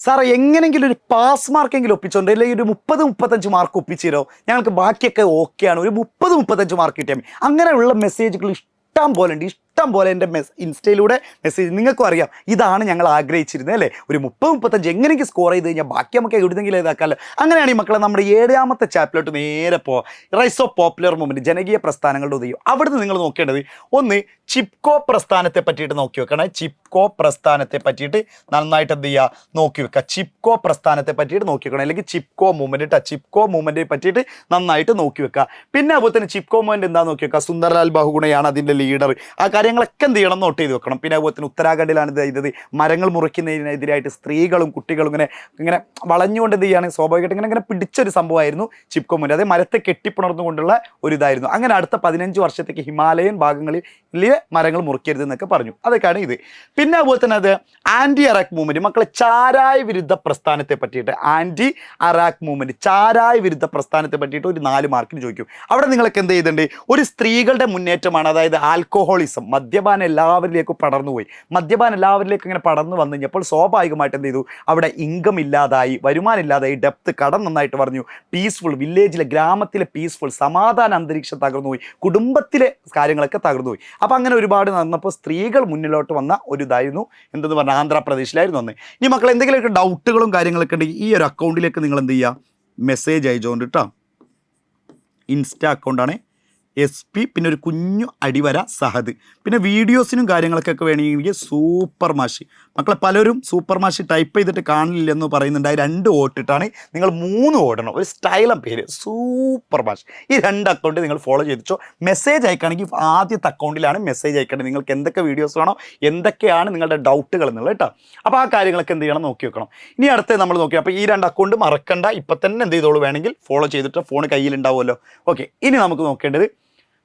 സാറേ എങ്ങനെയെങ്കിലും ഒരു പാസ് മാർക്കെങ്കിലും ഒപ്പിച്ചോണ്ട് അല്ലെങ്കിൽ ഒരു 30-35 മാർക്ക് ഒപ്പിച്ചിരോ, ഞങ്ങൾക്ക് ബാക്കിയൊക്കെ ഓക്കെയാണ്, ഒരു 30-35 മാർക്ക് കിട്ടിയാൽ മതി. അങ്ങനെയുള്ള മെസ്സേജുകൾ ഇഷ്ടം പോലെ ഉണ്ട്, ഇഷ്ടം പോലെ എൻ്റെ ഇൻസ്റ്റയിലൂടെ മെസ്സേജ്. നിങ്ങൾക്കും അറിയാം ഇതാണ് ഞങ്ങൾ ആഗ്രഹിച്ചിരുന്നത് അല്ലേ, ഒരു 30-35 എങ്ങനെയെങ്കിലും സ്കോർ ചെയ്ത് കഴിഞ്ഞാൽ ബാക്കി നമുക്ക് എവിടെയെങ്കിലും ഇതാക്കാമല്ലോ. അങ്ങനെയാണ് ഈ മക്കളെ നമ്മുടെ 7ാമത്തെ ചാപ്റ്ററിലോട്ട് നേരെ റൈസ് ഓഫ് പോപ്പുലർ മൂവ്മെൻറ്റ്, ജനകീയ പ്രസ്ഥാനങ്ങളുടെ ഉദയം. അവിടുന്ന് നിങ്ങൾ നോക്കേണ്ടത് ഒന്ന് ചിപ്കോ പ്രസ്ഥാനത്തെ പറ്റിയിട്ട് നോക്കി വെക്കണം. ചിപ്കോ പ്രസ്ഥാനത്തെ പറ്റിയിട്ട് നന്നായിട്ട് എന്ത് ചെയ്യുക, നോക്കി വെക്കുക. ചിപ്കോ പ്രസ്ഥാനത്തെ പറ്റിയിട്ട് നോക്കി വെക്കണം, അല്ലെങ്കിൽ ചിപ്കോ മൂവ്മെൻറ്റ്. ചിപ്കോ മൂവ്മെൻറ്റിനെ പറ്റിയിട്ട് നന്നായിട്ട് നോക്കി വെക്കുക. പിന്നെ അതുപോലെ തന്നെ ചിപ്കോ മൂവ്മെൻറ്റ് എന്താ നോക്കി വെക്കുക, സുന്ദർലാൽ ബഹുഗുണയാണ് അതിൻ്റെ ലീഡർ. ആ കാര്യങ്ങളൊക്കെ എന്ത് ചെയ്യണം, നോട്ട് ചെയ്ത് വെക്കണം. പിന്നെ അതുപോലെ തന്നെ ഉത്തരാഖണ്ഡിലാണ് ഇത് ചെയ്തത്, മരങ്ങൾ മുറിക്കുന്നതിനെതിരായിട്ട് സ്ത്രീകളും കുട്ടികളും ഇങ്ങനെ വളഞ്ഞുകൊണ്ട് എന്ത് ചെയ്യുകയാണ്, സ്വാഭാവികമായിട്ട് ഇങ്ങനെ പിടിച്ചൊരു സംഭവമായിരുന്നു ചിപ്കോ മൂവ്മെൻറ്റ്. അതേ മരത്തെ കെട്ടിപ്പുണർന്നുകൊണ്ടുള്ള ഒരു ഇതായിരുന്നു. അങ്ങനെ അടുത്ത 15 വർഷത്തേക്ക് ഹിമാലയൻ ഭാഗങ്ങളിൽ മരങ്ങൾ മുറിക്കരുത് എന്നൊക്കെ പറഞ്ഞു. അതൊക്കെയാണ് ഇത്. പിന്നെ അതുപോലെ തന്നെ അത് ആൻറ്റി അറാക്ക് മൂവ്മെൻറ്റ്, മക്കളെ ചാരായ വിരുദ്ധ പ്രസ്ഥാനത്തെ പറ്റിയിട്ട്, ആൻറ്റി അറാക്ക് മൂവ്മെൻറ്റ്, ചാരായ വിരുദ്ധ പ്രസ്ഥാനത്തെ പറ്റിയിട്ട് ഒരു 4 മാർക്കിന് ചോദിക്കും. അവിടെ നിങ്ങൾക്ക് എന്ത് ചെയ്തിട്ടുണ്ട്, ഒരു സ്ത്രീകളുടെ മുന്നേറ്റമാണ്. അതായത് ആൽക്കഹോളിസം, മദ്യപാനം എല്ലാവരിലേക്കും പടർന്നുപോയി. മദ്യപാനം എല്ലാവരിലേക്കും ഇങ്ങനെ പടർന്നു വന്നു കഴിഞ്ഞപ്പോൾ സ്വാഭാവികമായിട്ട് എന്ത് ചെയ്തു, അവിടെ ഇൻകം ഇല്ലാതായി, വരുമാനം ഇല്ലാതായി, ഡെപ്ത്, കടം നന്നായിട്ട് പറഞ്ഞു. പീസ്ഫുൾ വില്ലേജിലെ, ഗ്രാമത്തിലെ പീസ്ഫുൾ സമാധാന അന്തരീക്ഷം തകർന്നുപോയി, കുടുംബത്തിലെ കാര്യങ്ങളൊക്കെ തകർന്നുപോയി. അപ്പോൾ അങ്ങനെ ഒരുപാട് നടന്നപ്പോൾ സ്ത്രീകൾ മുന്നിലോട്ട് വന്ന ഒരു ഇതായിരുന്നു എന്തെന്ന് പറഞ്ഞാൽ ആന്ധ്രാപ്രദേശിലായിരുന്നു അന്ന്. ഇനി മക്കൾ എന്തെങ്കിലുമൊക്കെ ഡൗട്ടുകളും കാര്യങ്ങളൊക്കെ ഉണ്ടെങ്കിൽ ഈ ഒരു അക്കൗണ്ടിലേക്ക് നിങ്ങൾ എന്ത് ചെയ്യുക, മെസ്സേജ് അയച്ചുകൊണ്ട് കേട്ടോ. ഇൻസ്റ്റാ അക്കൗണ്ടാണ് SP, പിന്നെ ഒരു കുഞ്ഞു അടിവര സഹദ്. പിന്നെ വീഡിയോസിനും കാര്യങ്ങളൊക്കെ വേണമെങ്കിൽ സൂപ്പർ മാഷി. മക്കളെ പലരും സൂപ്പർ മാഷി ടൈപ്പ് ചെയ്തിട്ട് കാണില്ലെന്ന് പറയുന്നുണ്ടായി. 2 ഓട്ടിട്ടാണ് നിങ്ങൾ 3 ഓടണം. ഒരു സ്റ്റൈലും പേര് സൂപ്പർ മാഷി. ഈ 2 അക്കൗണ്ട് നിങ്ങൾ ഫോളോ ചെയ്തിച്ചോ. മെസ്സേജ് അയക്കുകയാണെങ്കിൽ ആദ്യത്തെ അക്കൗണ്ടിലാണ് മെസ്സേജ് അയക്കേണ്ടത്. നിങ്ങൾക്ക് എന്തൊക്കെ വീഡിയോസ് വേണോ, എന്തൊക്കെയാണ് നിങ്ങളുടെ ഡൗട്ടുകൾ എന്നുള്ളത് കേട്ടോ. അപ്പോൾ ആ കാര്യങ്ങളൊക്കെ എന്ത് ചെയ്യണം, നോക്കി വെക്കണം. ഇനി അടുത്ത് നമ്മൾ നോക്കി. അപ്പോൾ ഈ 2 അക്കൗണ്ട് മറക്കണ്ട, ഇപ്പം തന്നെ എന്ത് ചെയ്തോളൂ, വേണമെങ്കിൽ ഫോളോ ചെയ്തിട്ട് ഫോൺ കയ്യിലുണ്ടാവുമല്ലോ. ഓക്കെ, ഇനി നമുക്ക് നോക്കേണ്ടത്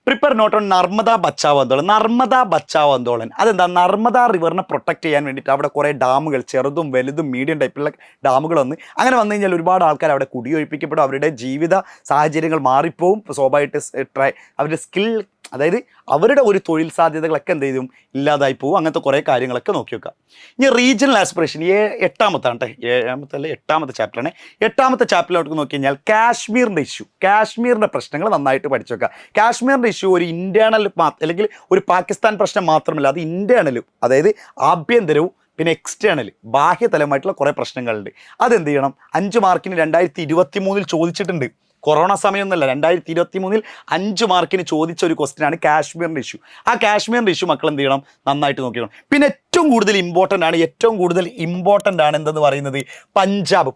prepare note on Narmada Bachao Andolan. Narmada Bachao Andolan അതെന്താ, നർമ്മദ റിവറിനെ പ്രൊട്ടക്ട് ചെയ്യാൻ വേണ്ടിയിട്ട് അവിടെ കുറേ ഡാമുകൾ, ചെറുതും വലുതും മീഡിയം ടൈപ്പുള്ള ഡാമുകൾ വന്ന് അങ്ങനെ വന്നു കഴിഞ്ഞാൽ ഒരുപാട് ആൾക്കാർ അവിടെ കുടിയൊഴിപ്പിക്കപ്പെടും. അവരുടെ ജീവിത സാഹചര്യങ്ങൾ മാറിപ്പോവും. സ്വാഭാവികമായിട്ട് അവരുടെ സ്കിൽ, അതായത് അവരുടെ ഒരു തൊഴിൽ സാധ്യതകളൊക്കെ എന്ത് ചെയ്യും, ഇല്ലാതായി പോകും. അങ്ങനത്തെ കുറേ കാര്യങ്ങളൊക്കെ നോക്കി വെക്കാം. ഇനി റീജിയണൽ ആസ്പിറേഷൻ, 8ാമത്തെ ചാപ്റ്ററാണ്. 8ാമത്തെ ചാപ്റ്ററിലോട്ട് നോക്കി കഴിഞ്ഞാൽ കാശ്മീരിൻ്റെ ഇഷ്യൂ, കാശ്മീരിൻ്റെ പ്രശ്നങ്ങൾ നന്നായിട്ട് പഠിച്ചു വെക്കുക. കാശ്മീരിൻ്റെ ഇഷ്യൂ ഒരു ഇൻറ്റേർണൽ അല്ലെങ്കിൽ ഒരു പാകിസ്ഥാൻ പ്രശ്നം മാത്രമല്ല, അത് ഇൻറ്റേർണലും, അതായത് ആഭ്യന്തരവും പിന്നെ എക്സ്റ്റേണൽ ബാഹ്യതലമായിട്ടുള്ള കുറേ പ്രശ്നങ്ങളുണ്ട്. അതെന്ത് ചെയ്യണം, 5 മാർക്കിന് 2023 ചോദിച്ചിട്ടുണ്ട്. കൊറോണ സമയമൊന്നുമല്ല, 2023 5 മാർക്കിന് ചോദിച്ച ഒരു ക്വസ്റ്റ്യനാണ് കാശ്മീരിൻ്റെ ഇഷ്യൂ. ആ കാശ്മീരിൻ്റെ ഇഷ്യൂ മക്കൾ എന്ത് ചെയ്യണം, നന്നായിട്ട് നോക്കിക്കണം. പിന്നെ ഏറ്റവും കൂടുതൽ ഇമ്പോർട്ടൻ്റ് ആണ് എന്തെന്ന് പറയുന്നത് പഞ്ചാബ്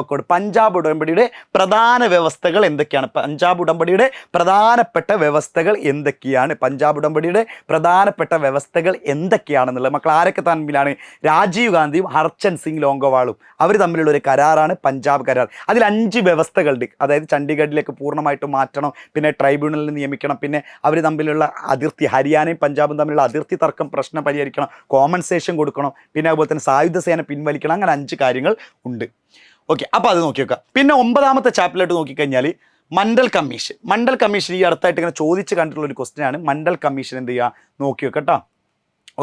അക്കോർഡ്. പഞ്ചാബ് ഉടമ്പടിയുടെ പ്രധാന വ്യവസ്ഥകൾ എന്തൊക്കെയാണ്, പഞ്ചാബ് ഉടമ്പടിയുടെ പ്രധാനപ്പെട്ട വ്യവസ്ഥകൾ എന്തൊക്കെയാണ്, പഞ്ചാബ് ഉടമ്പടിയുടെ പ്രധാനപ്പെട്ട വ്യവസ്ഥകൾ എന്തൊക്കെയാണെന്നുള്ളത് മക്കൾ ആരൊക്കെ തമ്മിലാണ്, രാജീവ് ഗാന്ധിയും ഹർചന്ദ് സിംഗ് ലോങ്കവാളും അവർ തമ്മിലുള്ള ഒരു കരാറാണ് പഞ്ചാബ് കരാർ. അതിൽ 5 വ്യവസ്ഥകളുണ്ട്. അതായത് ചണ്ഡീഗഡിലേക്ക് പൂർണ്ണമായിട്ടും മാറ്റണം, പിന്നെ ട്രൈബ്യൂണലിൽ നിയമിക്കണം, പിന്നെ അവർ തമ്മിലുള്ള അതിർത്തി, ഹരിയാനയും പഞ്ചാബും തമ്മിലുള്ള അതിർത്തി തർക്കം പ്രശ്നം പരിഹരിക്കണം, കോമ്പൻസേഷൻ കൊടുക്കണം, പിന്നെ അതുപോലെ തന്നെ സായുധ സേന പിൻവലിക്കണം. അങ്ങനെ 5 കാര്യങ്ങൾ ഉണ്ട്. ഓക്കെ, അപ്പോൾ അത് നോക്കി വെക്കുക. പിന്നെ 9ാമത്തെ ചാപ്റ്ററിലോട്ട് നോക്കിക്കഴിഞ്ഞാൽ മണ്ഡൽ കമ്മീഷൻ ഈ അടുത്തായിട്ട് ഇങ്ങനെ ചോദിച്ച് കണ്ടിട്ടുള്ള ഒരു ക്വസ്റ്റ്യനാണ്. മണ്ഡൽ കമ്മീഷൻ എന്ത് ചെയ്യുക, നോക്കി വെക്കുക കേട്ടോ.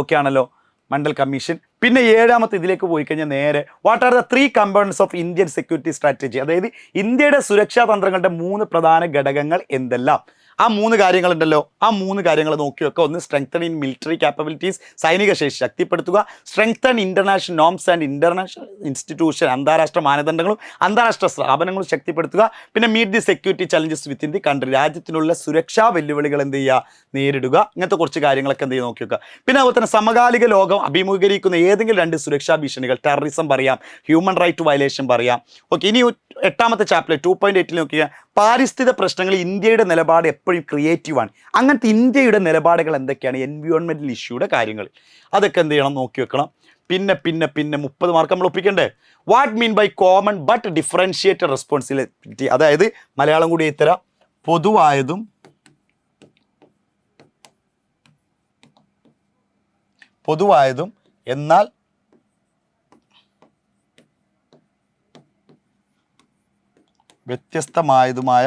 ഓക്കെ ആണല്ലോ, മണ്ഡൽ കമ്മീഷൻ. പിന്നെ 7ാമത്തെ ഇതിലേക്ക് പോയി കഴിഞ്ഞാൽ നേരെ what are the 3 components of Indian security strategy, അതായത് ഇന്ത്യയുടെ സുരക്ഷാ തന്ത്രങ്ങളുടെ 3 പ്രധാന ഘടകങ്ങൾ എന്തെല്ലാം. ആ 3 കാര്യങ്ങളുണ്ടല്ലോ, ആ 3 കാര്യങ്ങൾ നോക്കി വെക്കുക. ഒന്ന് സ്ട്രെങ്തൻ ഇൻ മിലിറ്ററി ക്യാപ്പബിലിറ്റീസ്, സൈനിക ശേഷി ശക്തിപ്പെടുത്തുക. Strengthen international norms and international institution, അന്താരാഷ്ട്ര മാനദണ്ഡങ്ങളും അന്താരാഷ്ട്ര സ്ഥാപനങ്ങളും ശക്തിപ്പെടുത്തുക. പിന്നെ meet the security challenges within the country, രാജ്യത്തിനുള്ള സുരക്ഷാ വെല്ലുവിളികൾ എന്ത് ചെയ്യുക, നേരിടുക. ഇങ്ങനത്തെ കുറച്ച് കാര്യങ്ങളൊക്കെ എന്ത് ചെയ്യുക, നോക്കി വെക്കുക. പിന്നെ അതുപോലെ തന്നെ സമകാലിക ലോകം അഭിമുഖീകരിക്കുന്ന ഏതെങ്കിലും 2 സുരക്ഷാ ഭീഷണികൾ, ടെററിസം പറയാം, ഹ്യൂമൻ റൈറ്റ് വയലേഷൻ പറയാം. ഓക്കെ, ഇനി 8ാമത്തെ ചാപ്റ്റർ 2.8 നോക്കിയാൽ പാരിസ്ഥിതിക പ്രശ്നങ്ങളിൽ ഇന്ത്യയുടെ നിലപാട് എപ്പോഴും ക്രിയേറ്റീവാണ്. അങ്ങനത്തെ ഇന്ത്യയുടെ നിലപാടുകൾ എന്തൊക്കെയാണ്, എൻവയോൺമെൻറ്റൽ ഇഷ്യൂയുടെ കാര്യങ്ങൾ, അതൊക്കെ എന്ത് ചെയ്യണം, നോക്കി വെക്കണം. പിന്നെ 30 മാർക്ക് നമ്മൾ ഒപ്പിക്കണ്ടേ. What mean by common but differentiated responsibility, അതായത് മലയാളം കൂടി ഇത്തരം പൊതുവായതും എന്നാൽ വ്യത്യസ്തമായതുമായ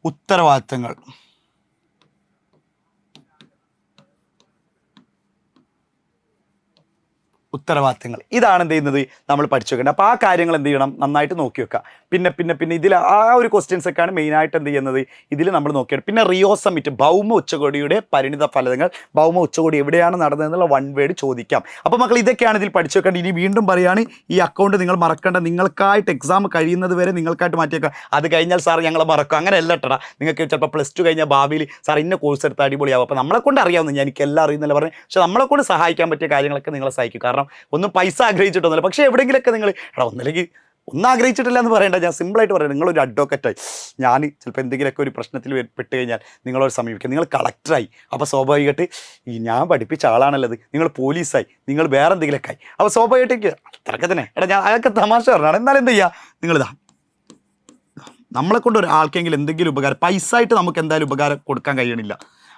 ഉത്തരവാദിത്തങ്ങൾ. ഉത്തരവാദിത്തങ്ങൾ. ഇതാണ് എന്ത് ചെയ്യുന്നത് നമ്മൾ പഠിച്ചു വെക്കേണ്ടത്. അപ്പോൾ ആ കാര്യങ്ങൾ എന്ത് ചെയ്യണം, നന്നായിട്ട് നോക്കി വെക്കുക. പിന്നെ ഇതിൽ ആ ഒരു ക്വസ്റ്റ്യൻസ് ഒക്കെയാണ് മെയിനായിട്ട് എന്ത് ചെയ്യുന്നത് ഇതിൽ നമ്മൾ നോക്കിയത്. പിന്നെ റിയോ സമ്മിറ്റ്, ഭൗമ ഉച്ചകോടിയുടെ പരിണിത ഫലങ്ങൾ, ഭൗമ ഉച്ചകോടി എവിടെയാണ് നടന്നതെന്നുള്ള വൺ വേർഡ് ചോദിക്കാം. അപ്പോൾ മക്കൾ ഇതൊക്കെയാണ് ഇതിൽ പഠിച്ചു വെക്കേണ്ടത്. ഇനി വീണ്ടും പറയുകയാണ്, ഈ അക്കൗണ്ട് നിങ്ങൾ മറക്കേണ്ട, നിങ്ങൾക്കായിട്ട് എക്സാം കഴിയുന്നത് വരെ നിങ്ങൾക്കായിട്ട് മാറ്റിയേക്കാം. അത് കഴിഞ്ഞാൽ സാർ ഞങ്ങൾ മറക്കും, അങ്ങനെ അല്ല കേട്ടോ. നിങ്ങൾക്ക് ചിലപ്പോൾ +2 കഴിഞ്ഞാൽ ഭാവിയിൽ സാർ ഇന്ന കോഴ്സ് എടുത്ത് അടിപൊളിയാവും. അപ്പോൾ നമ്മളെ കൊണ്ട് അറിയാവുന്ന, എനിക്ക് എല്ലാം അറിയുന്നില്ല പറഞ്ഞു, പക്ഷേ നമ്മളെ കൊണ്ട് സഹായിക്കാൻ പറ്റിയ കാര്യങ്ങളൊക്കെ നിങ്ങളെ സഹായിക്കും. കാരണം ഒന്നും പൈസ ആഗ്രഹിച്ചിട്ടൊന്നുമില്ല. പക്ഷേ എവിടെയെങ്കിലൊക്കെ നിങ്ങൾ ഒന്നില്ലെങ്കിൽ ഒന്നും ആഗ്രഹിച്ചിട്ടില്ല എന്ന് പറയേണ്ട, ഞാൻ സിമ്പിളായിട്ട് പറയാം, നിങ്ങളൊരു അഡ്വക്കറ്റായി, ഞാൻ ചിലപ്പോൾ എന്തെങ്കിലുമൊക്കെ ഒരു പ്രശ്നത്തിൽ പെട്ട് കഴിഞ്ഞാൽ നിങ്ങളോട് സമീപിക്കുക. നിങ്ങൾ കളക്ടറായി, അപ്പോൾ സ്വാഭാവികമായിട്ട് ഞാൻ പഠിപ്പിച്ച ആളാണല്ലത്. നിങ്ങൾ പോലീസായി, നിങ്ങൾ വേറെ എന്തെങ്കിലുമൊക്കെ ആയി, അപ്പോൾ സ്വാഭാവികമായിട്ട് അത്രയൊക്കെ തന്നെ. ഞാൻ അതൊക്കെ തമാശ പറഞ്ഞാണ്. എന്നാലും എന്ത് ചെയ്യുക, നിങ്ങളിതാ നമ്മളെ കൊണ്ട് ഒരാൾക്കെങ്കിലും എന്തെങ്കിലും ഉപകാരം, പൈസ ആയിട്ട് നമുക്ക് എന്തായാലും ഉപകാരം കൊടുക്കാൻ കഴിയണില്ല,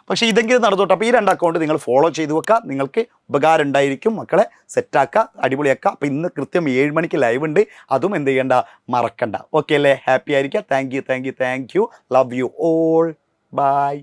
പക്ഷേ ഇതെങ്കിലും നടന്നോട്ടെ. അപ്പോൾ ഈ 2 അക്കൗണ്ട് നിങ്ങൾ ഫോളോ ചെയ്ത് വെക്കുക, നിങ്ങൾക്ക് ഉപകാരം ഉണ്ടായിരിക്കും. മക്കളെ സെറ്റാക്കുക, അടിപൊളിയാക്കുക. അപ്പോൾ ഇന്ന് കൃത്യം 7 മണിക്ക് ലൈവ് ഉണ്ട്, അതും എന്ത് ചെയ്യണ്ട, മറക്കണ്ട. ഓക്കെ അല്ലേ? ഹാപ്പി ആയിരിക്കുക. Thank you. Love you all. By.